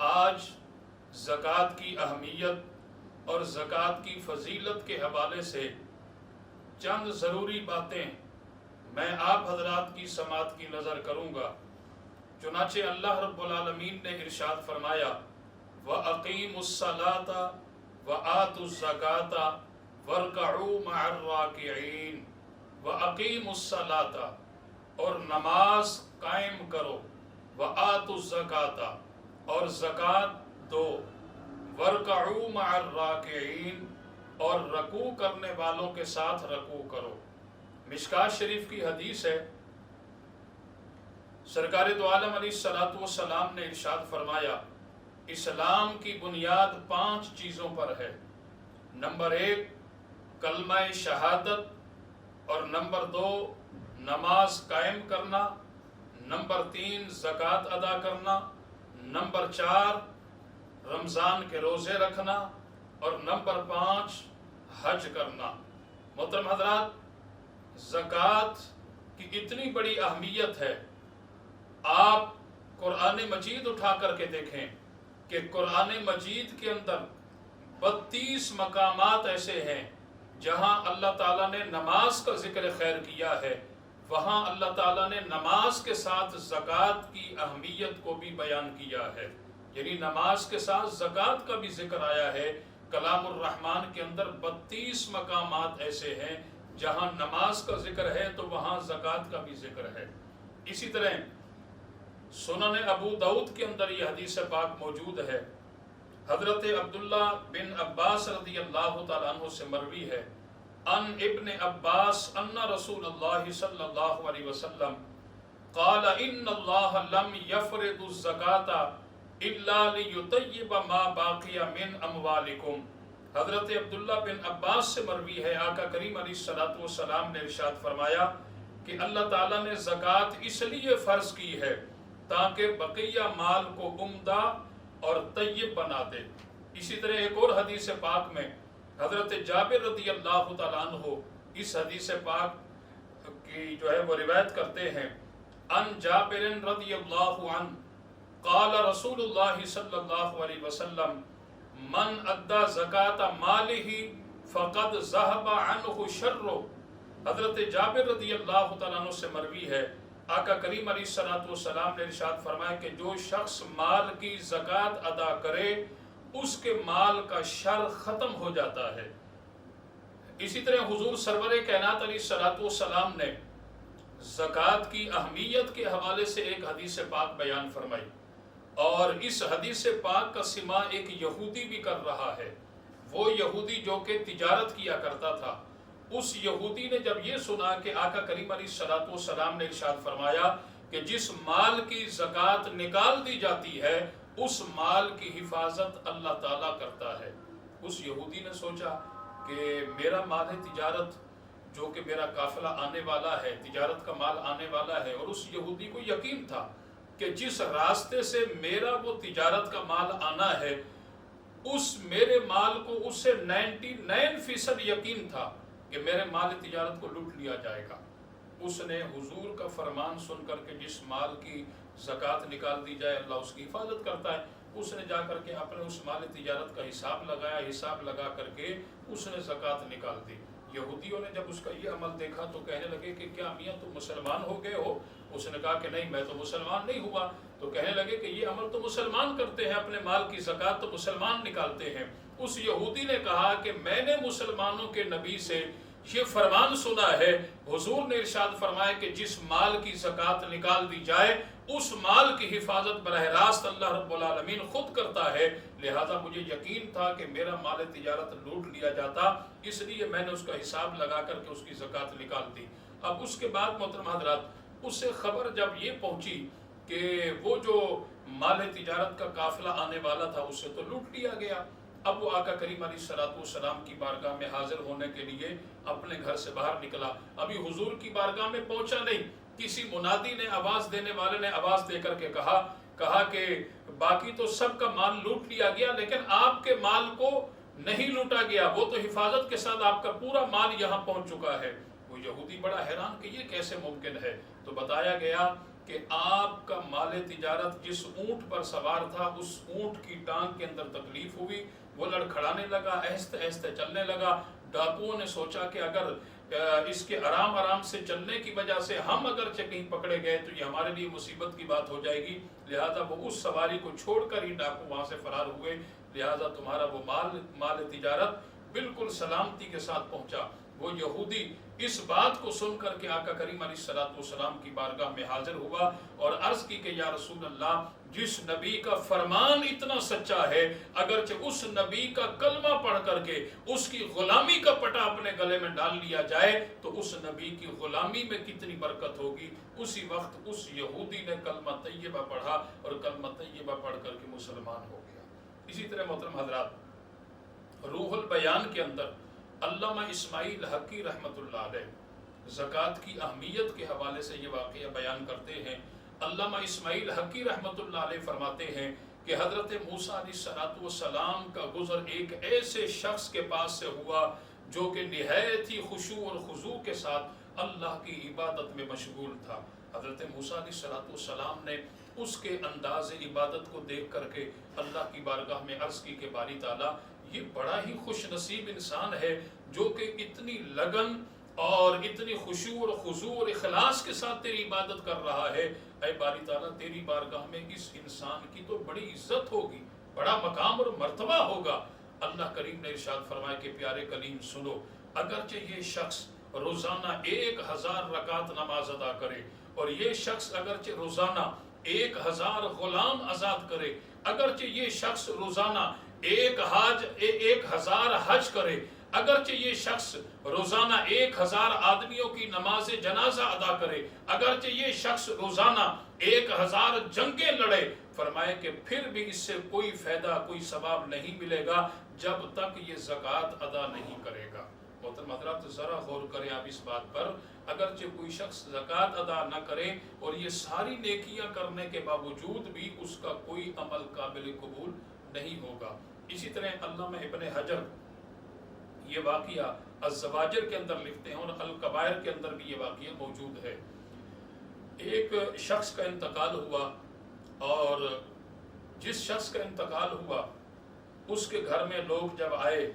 آج زکوٰۃ کی اہمیت اور زکوٰۃ کی فضیلت کے حوالے سے چند ضروری باتیں میں آپ حضرات کی سماعت کی نظر کروں گا۔ چنانچہ اللہ رب العالمین نے ارشاد فرمایا وَأَقِيمُوا الصَّلَاةَ وَآتُوا الزَّكَاةَ وَارْكَعُوا مَعَ الرَّاكِعِينَ۔ وَأَقِيمُوا الصَّلَاةَ اور نماز قائم کرو، وَآتُوا الزَّكَاةَ اور زکوٰۃ دو، وَارْكَعُوا مَعَ الرَّاكِعِينَ اور رکوع کرنے والوں کے ساتھ رکوع کرو۔ مشکوٰۃ شریف کی حدیث ہے، سرکار دو عالم علیہ الصلوۃ والسلام نے ارشاد فرمایا اسلام کی بنیاد 5 چیزوں پر ہے۔ نمبر 1 کلمہ شہادت، اور نمبر 2 نماز قائم کرنا، نمبر 3 زکوٰۃ ادا کرنا، نمبر 4 رمضان کے روزے رکھنا، اور نمبر 5 حج کرنا۔ محترم حضرات، زکوٰۃ کی اتنی بڑی اہمیت ہے، آپ قرآن مجید اٹھا کر کے دیکھیں کہ قرآن مجید کے اندر 32 مقامات ایسے ہیں جہاں اللہ تعالیٰ نے نماز کا ذکر خیر کیا ہے، وہاں اللہ تعالیٰ نے نماز کے ساتھ زکوٰۃ کی اہمیت کو بھی بیان کیا ہے، یعنی نماز کے ساتھ زکوٰۃ کا بھی ذکر آیا ہے۔ کلام الرحمن کے اندر 32 مقامات ایسے ہیں جہاں نماز کا ذکر ہے تو وہاں زکوٰۃ کا بھی ذکر ہے۔ اسی طرح سنن ابو داؤد کے اندر یہ حدیث پاک موجود ہے، حضرت عبداللہ بن عباس رضی اللہ تعالیٰ عنہ سے مروی ہے، ان ابن عباس ان رسول اللہ صلی اللہ علیہ وسلم قال ان اللہ لم یفرض الزکاة الا لیطیب ما باقی من اموالکم۔ حضرت عبداللہ بن عباس سے مروی ہے، آقا کریم علیہ الصلوۃ والسلام نے ارشاد فرمایا کہ اللہ تعالیٰ نے زکوٰۃ اس لیے فرض کی ہے تاکہ بقیہ مال کو عمدہ اور طیب بنا دے۔ اسی طرح ایک اور حدیث پاک میں حضرت جابر رضی اللہ تعالیٰ عنہ اس حدیث پاک کی جو ہے وہ روایت کرتے ہیں، ان جابر رضی اللہ عنہ قال رسول اللہ صلی اللہ علیہ وسلم من ادى زکاة مالہ فقد ذہب عنہ شرہ۔ حضرت جابر رضی اللہ تعالیٰ عنہ سے مروی ہے، آقا کریم علیہ الصلوۃ والسلام نے ارشاد فرمایا کہ جو شخص مال کی زکوٰۃ ادا کرے اس کے مال کا شر ختم ہو جاتا ہے۔ اسی طرح حضور سرور کائنات علیہ الصلوۃ والسلام نے زکوٰۃ کی اہمیت کے حوالے سے ایک حدیث پاک بیان فرمائی، اور اس حدیث پاک کا سماع ایک یہودی بھی کر رہا ہے۔ وہ یہودی جو کہ تجارت کیا کرتا تھا، اس یہودی نے جب یہ سنا کہ آقا کریم علیہ الصلوۃ والسلام نے ارشاد فرمایا کہ جس مال کی زکوٰۃ نکال دی جاتی ہے اس مال کی حفاظت اللہ تعالیٰ کرتا ہے، اس یہودی نے سوچا کہ میرا مال ہے تجارت، جو کہ میرا قافلہ آنے والا ہے، تجارت کا مال آنے والا ہے، اور اس یہودی کو یقین تھا کہ جس راستے سے میرا وہ تجارت کا مال آنا ہے اس میرے مال کو اس سے 99% یقین تھا کہ میرے مال تجارت کو لوٹ لیا جائے گا۔ اس نے حضور کا فرمان سن کر کے جس مال کی زکوٰۃ نکال دی جائے اللہ اس کی حفاظت کرتا ہے، اس نے جا کر کے اپنے اس مال تجارت کا حساب لگایا، حساب لگا کر کے اس نے زکوٰۃ نکال دی۔ یہودیوں نے جب اس کا یہ عمل دیکھا تو کہنے لگے کہ کیا میاں تم مسلمان ہو گئے ہو؟ اس نے کہا کہ نہیں، میں تو مسلمان نہیں ہوا۔ تو کہنے لگے کہ یہ عمل تو مسلمان کرتے ہیں، اپنے مال کی زکوٰۃ تو مسلمان نکالتے ہیں۔ اس یہودی نے کہا کہ میں نے مسلمانوں کے نبی سے یہ فرمان سنا ہے، حضور نے ارشاد فرمایا کہ جس مال کی زکوٰۃ نکال دی جائے اس مال کی حفاظت براہ راست اللہ رب العالمین خود کرتا ہے، لہذا مجھے یقین تھا کہ میرا مال تجارت لوٹ لیا جاتا، اس لیے میں نے اس کا حساب لگا کر کے اس کی زکوٰۃ نکال دی۔ اب اس کے بعد محترم حضرات، اس سے خبر جب یہ پہنچی کہ وہ جو مال تجارت کا قافلہ آنے والا تھا اسے تو لوٹ لیا گیا، اب وہ آقا کریم علیہ الصلوۃ والسلام کی بارگاہ میں حاضر ہونے کے لیے اپنے گھر سے باہر نکلا۔ ابھی حضور کی بارگاہ میں پہنچا نہیں، کسی منادی نے، آواز دینے والے نے آواز دے کر کے کہا کہ باقی تو سب کا مال لوٹ لیا گیا لیکن آپ کے مال کو نہیں لوٹا گیا، وہ تو حفاظت کے ساتھ آپ کا پورا مال یہاں پہنچ چکا ہے۔ وہ یہودی بڑا حیران کہ یہ کیسے ممکن ہے، تو بتایا گیا کہ آپ کا مال تجارت جس اونٹ پر سوار تھا اس اونٹ کی ٹانگ کے اندر تکلیف ہوئی، وہ لڑکھڑانے لگا، آہستہ آہستہ چلنے لگا۔ ڈاکوؤں نے سوچا کہ اگر اس کے آرام آرام سے چلنے کی وجہ سے ہم اگر کہیں پکڑے گئے تو یہ ہمارے لیے مصیبت کی بات ہو جائے گی، لہذا وہ اس سواری کو چھوڑ کر ہی ڈاکو وہاں سے فرار ہوئے، لہذا تمہارا وہ مال تجارت بالکل سلامتی کے ساتھ پہنچا۔ وہ یہودی اس بات کو سن کر کے آقا کریم علیہ الصلوۃ والسلام کی بارگاہ میں حاضر ہوا اور عرض کی کہ یا رسول اللہ، جس نبی کا فرمان اتنا سچا ہے، اگرچہ اس نبی کا کلمہ پڑھ کر کے اس کی غلامی کا پٹا اپنے گلے میں ڈال لیا جائے تو اس نبی کی غلامی میں کتنی برکت ہوگی۔ اسی وقت اس یہودی نے کلمہ طیبہ پڑھا اور کلمہ طیبہ پڑھ کر کے مسلمان ہو گیا۔ اسی طرح محترم حضرات، روح البیان کے اندر علامہ اسماعیل حقی رحمۃ اللہ علیہ زکوٰۃ کی اہمیت کے حوالے سے یہ واقعہ بیان کرتے ہیں۔ علامہ اسماعیل حقی رحمۃ اللہ علیہ فرماتے ہیں کہ حضرت موسیٰ علیہ السلام کا گزر ایک ایسے شخص کے پاس سے ہوا جو کہ نہایت ہی خشوع اور خضوع کے ساتھ اللہ کی عبادت میں مشغول تھا۔ حضرت موسیٰ علیہ السلام نے اس کے انداز عبادت کو دیکھ کر کے اللہ کی بارگاہ میں عرض کی کہ باری تعالیٰ، یہ بڑا ہی خوش نصیب انسان ہے جو کہ اتنی لگن اور اتنی خشوع اور خضوع اور اخلاص کے ساتھ تیری عبادت کر رہا ہے۔ اے باری تعالیٰ، تیری بارگاہ میں اس انسان کی تو بڑی عزت ہوگی، بڑا مقام اور مرتبہ ہوگا۔ اللہ کریم نے ارشاد فرمایا کہ پیارے کلیم سنو، اگرچہ یہ شخص روزانہ 1000 رکعت نماز ادا کرے اور یہ شخص اگرچہ روزانہ 1000 غلام آزاد کرے، اگرچہ یہ شخص روزانہ 1000 حج کرے، اگرچہ یہ شخص روزانہ 1000 آدمیوں کی نماز جنازہ ادا کرے، اگرچہ یہ شخص روزانہ 1000 جنگیں لڑے، فرمائے کہ پھر بھی اس سے کوئی فائدہ، کوئی ثواب نہیں ملے گا جب تک یہ زکوٰۃ ادا نہیں کرے گا۔ محترم حضرات، ذرا غور کریں آپ اس بات پر، اگرچہ کوئی شخص زکوٰۃ ادا نہ کرے اور یہ ساری نیکیاں کرنے کے باوجود بھی اس کا کوئی عمل قابل قبول نہیں ہوگا۔ اسی طرح علامہ ابن حجر یہ واقعہ الزواجر کے اندر لکھتے ہیں اور الکبائر کے اندر بھی یہ واقعہ موجود ہے۔ ایک شخص کا انتقال ہوا اور جس شخص کا انتقال ہوا اس کے گھر میں لوگ جب آئے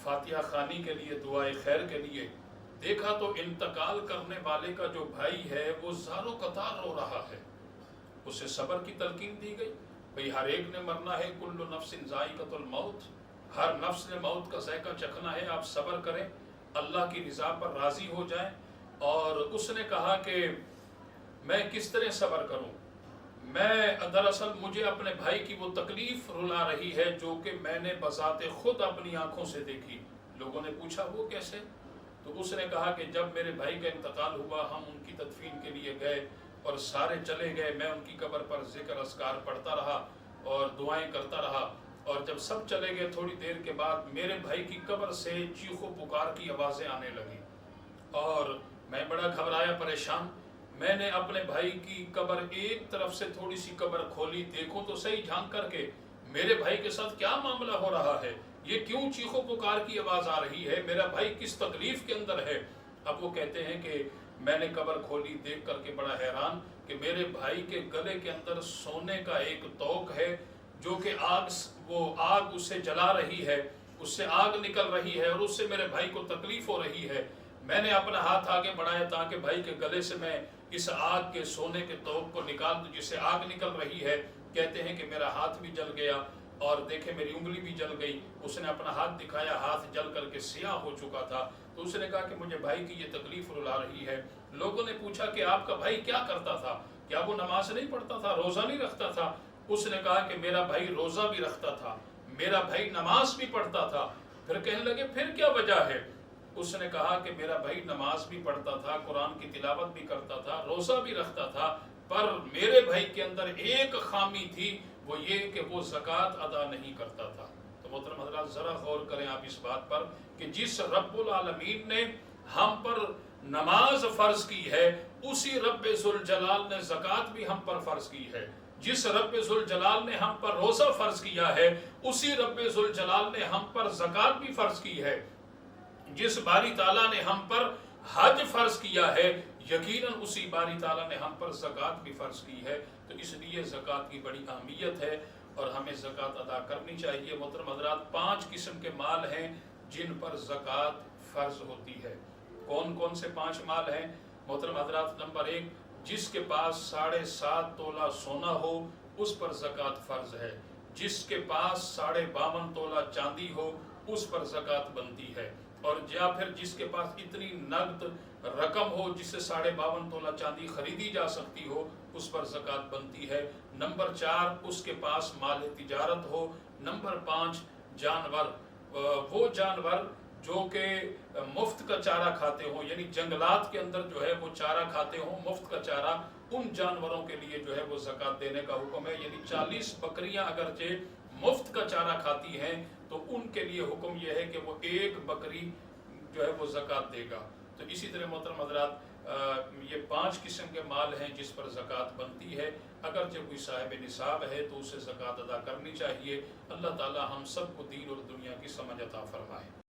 فاتحہ خوانی کے لیے، دعائے خیر کے لیے، دیکھا تو انتقال کرنے والے کا جو بھائی ہے وہ زارو قطار رو رہا ہے۔ اسے صبر کی تلقین دی گئی، بھئی ہر ایک نے مرنا ہے، کل نفس ذائقۃ الموت، ہر نفس نے موت کا ذائقہ چکھنا ہے، آپ صبر کریں، اللہ کی رضا پر راضی ہو جائیں۔ اور اس نے کہا کہ میں کس طرح صبر کروں، میں دراصل مجھے اپنے بھائی کی وہ تکلیف رلا رہی ہے جو کہ میں نے بذات خود اپنی آنکھوں سے دیکھی۔ لوگوں نے پوچھا وہ کیسے؟ تو اس نے کہا کہ جب میرے بھائی کا انتقال ہوا، ہم ان کی تدفین کے لیے گئے اور سارے چلے گئے، میں ان کی قبر پر ذکر اذکار پڑھتا رہا اور دعائیں کرتا رہا، اور جب سب چلے گئے تھوڑی دیر کے بعد میرے بھائی کی قبر سے چیخ و پکار کی آوازیں آنے لگی اور میں بڑا گھبرایا، پریشان۔ میں نے اپنے بھائی کی قبر ایک طرف سے تھوڑی سی قبر کھولی، دیکھوں تو صحیح جھانک کر کے میرے بھائی کے ساتھ کیا معاملہ ہو رہا ہے، یہ کیوں چیخ و پکار کی آواز آ رہی ہے، میرا بھائی کس تکلیف کے اندر ہے۔ اب وہ کہتے ہیں کہ میں نے قبر کھولی، دیکھ کر کے بڑا حیران کہ میرے بھائی کے گلے کے اندر سونے کا ایک توق ہے جو کہ آگ اسے جلا رہی ہے، اس سے آگ نکل رہی ہے اور اس سے میرے بھائی کو تکلیف ہو رہی ہے۔ میں نے اپنا ہاتھ آگے بڑھایا تاکہ بھائی کے گلے سے میں اس آگ کے سونے کے توق کو نکال دوں جس سے آگ نکل رہی ہے۔ کہتے ہیں کہ میرا ہاتھ بھی جل گیا اور دیکھیں میری انگلی بھی جل گئی۔ اس نے اپنا ہاتھ دکھایا، ہاتھ جل کر کے سیاہ ہو چکا تھا۔ تو اس نے کہا کہ مجھے بھائی کی یہ تکلیف رلا رہی ہے۔ لوگوں نے پوچھا کہ آپ کا بھائی کیا کرتا تھا، کیا وہ نماز نہیں پڑھتا تھا، روزہ نہیں رکھتا تھا؟ اس نے کہا کہ میرا بھائی روزہ بھی رکھتا تھا، میرا بھائی نماز بھی پڑھتا تھا۔ پھر کہنے لگے پھر کیا وجہ ہے؟ اس نے کہا کہ میرا بھائی نماز بھی پڑھتا تھا، قرآن کی تلاوت بھی کرتا تھا، روزہ بھی رکھتا تھا، پر میرے بھائی کے اندر ایک خامی تھی، وہ یہ کہ وہ زکوٰۃ ادا نہیں کرتا تھا۔ تو محترم حضرات، ذرا غور کریں آپ اس بات پر کہ جس رب العالمین نے ہم پر نماز فرض کی ہے، اسی رب ذوالجلال نے زکوٰۃ بھی ہم پر فرض کی ہے۔ جس رب ذوالجلال نے ہم پر روزہ فرض کیا ہے، اسی رب ذوالجلال نے ہم پر زکوٰۃ بھی فرض کی ہے۔ جس باری تعالیٰ نے ہم پر حج فرض کیا ہے، یقیناً اسی باری تعالیٰ نے ہم پر زکوٰۃ بھی فرض کی ہے، تو اس لیے زکوٰۃ کی بڑی اہمیت ہے اور ہمیں زکوٰۃ ادا کرنی چاہیے۔ محترم حضرات، 5 قسم کے مال ہیں جن پر زکوٰۃ فرض ہوتی ہے۔ کون کون سے 5 مال ہیں محترم حضرات؟ نمبر 1، جس کے پاس 7.5 تولہ سونا ہو اس پر زکوٰۃ فرض ہے۔ جس کے پاس 52.5 تولہ چاندی ہو اس پر زکوٰۃ بنتی ہے، اور یا پھر جس کے پاس اتنی نقد رقم ہو جس سے 52.5 تولہ چاندی خریدی جا سکتی ہو اس پر زکوٰۃ بنتی ہے۔ نمبر 4، اس کے پاس مال تجارت ہو۔ نمبر 5، جانور، وہ جانور جو کہ مفت کا چارہ کھاتے ہوں، یعنی جنگلات کے اندر جو ہے وہ چارہ کھاتے ہوں، مفت کا چارہ، ان جانوروں کے لیے جو ہے وہ زکوٰۃ دینے کا حکم ہے۔ یعنی 40 بکریاں اگرچہ مفت کا چارہ کھاتی ہیں تو ان کے لیے حکم یہ ہے کہ وہ 1 بکری جو ہے وہ زکوٰۃ دے گا۔ تو اسی طرح محترم حضرات، یہ 5 قسم کے مال ہیں جس پر زکوٰۃ بنتی ہے۔ اگرچہ کوئی صاحب نصاب ہے تو اسے زکوٰۃ ادا کرنی چاہیے۔ اللہ تعالی ہم سب کو دین اور دنیا کی سمجھ عطا فرمائے۔